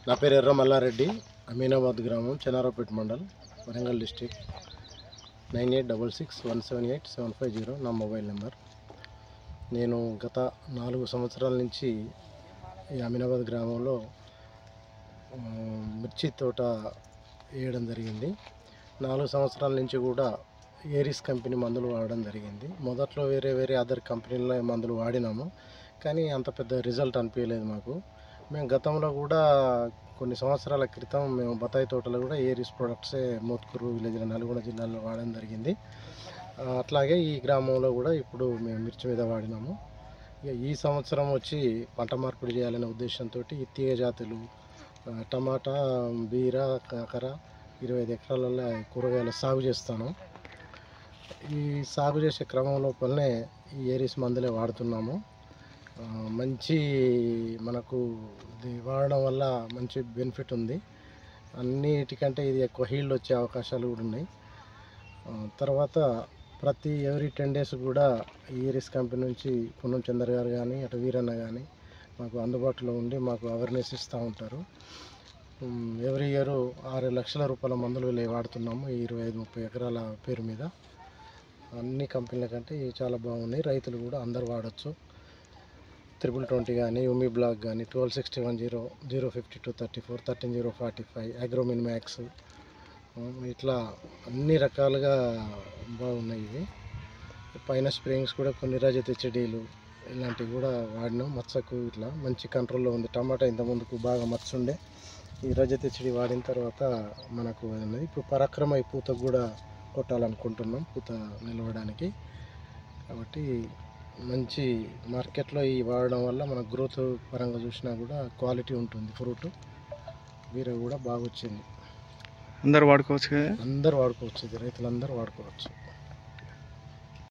నా పేరు ఎర్ర మల్లారెడ్డి, అమీనాబాద్ గ్రామం, చెన్నారావుపేట మండల్, వరంగల్ డిస్టిక్. 9866178750 నా మొబైల్ నెంబర్. నేను గత 4 సంవత్సరాల నుంచి ఈ అమీనాబాద్ గ్రామంలో మిర్చి తోట వేయడం జరిగింది. 4 సంవత్సరాల నుంచి కూడా ఏరిస్ కంపెనీ మందులు వాడడం జరిగింది. మొదట్లో వేరే అదర్ కంపెనీల మందులు వాడినాము, కానీ అంత పెద్ద రిజల్ట్ అనిపించలేదు మాకు. మేము గతంలో కూడా కొన్ని సంవత్సరాల క్రితం మేము బత్తాయి తోటలో కూడా ఏరిస్ ప్రొడక్ట్సే మోత్కూరు విలేజ్ నల్గొండ జిల్లాలో వాడడం జరిగింది. అట్లాగే ఈ గ్రామంలో కూడా ఇప్పుడు మేము మిర్చి మీద వాడినాము. ఈ సంవత్సరం వచ్చి పంట మార్పిడి చేయాలనే ఉద్దేశంతో ఈ తీగ జాతులు టమాటా, బీర, కాకర 25 ఎకరాలలో కూరగాయల సాగు చేస్తాను. ఈ సాగు చేసే క్రమం లోపలనే ఈ ఏరిస్ మందులే వాడుతున్నాము. మంచి మనకు ఇది వాడడం వల్ల మంచి బెనిఫిట్ ఉంది. అన్నిటికంటే ఇది ఎక్కువ హీల్డ్ వచ్చే అవకాశాలు కూడా ఉన్నాయి. తర్వాత ఎవ్రీ 10 days కూడా ఏరిస్ కంపెనీ నుంచి పున్నం చందర్ గారు కానీ అటు వీరన్న కానీ మాకు అందుబాటులో ఉండి మాకు అవేర్నెస్ ఇస్తూ ఉంటారు. ఎవ్రీ ఇయర్ 6 లక్షల రూపాయల మందులు వాడుతున్నాము ఈ 25-30 ఎకరాల పేరు మీద. అన్ని కంపెనీల కంటే చాలా బాగున్నాయి. రైతులు కూడా అందరు వాడచ్చు. 2020 కానీ, యూమి బ్లాక్ కానీ, 1261 05234 13045, అగ్రోమిన్ మ్యాక్స్, ఇట్లా అన్ని రకాలుగా బాగున్నాయి. ఇవి పైన స్ప్రేయింగ్స్ కూడా కొన్ని రజత హెచ్డీలు ఇలాంటివి కూడా వాడినాం. మచ్చకు ఇట్లా మంచి కంట్రోల్లో ఉంది. టమాటా ఇంత ముందుకు బాగా మచ్చ ఉండే, ఈ రజత హెచ్డీ వాడిన తర్వాత మనకు ఉన్నది. ఇప్పుడు పరాక్రమ ఈ పూతకు కూడా కొట్టాలనుకుంటున్నాం, పూత నిలవడానికి. కాబట్టి మంచి మార్కెట్లో ఈ వాడడం వల్ల మన గ్రోత్ పరంగా చూసినా కూడా క్వాలిటీ ఉంటుంది. ఫ్రూట్ వీర కూడా బాగా వచ్చింది. అందరు వాడుకోవచ్చు కదా? అందరు వాడుకోవచ్చు, ఇది రైతులందరూ వాడుకోవచ్చు.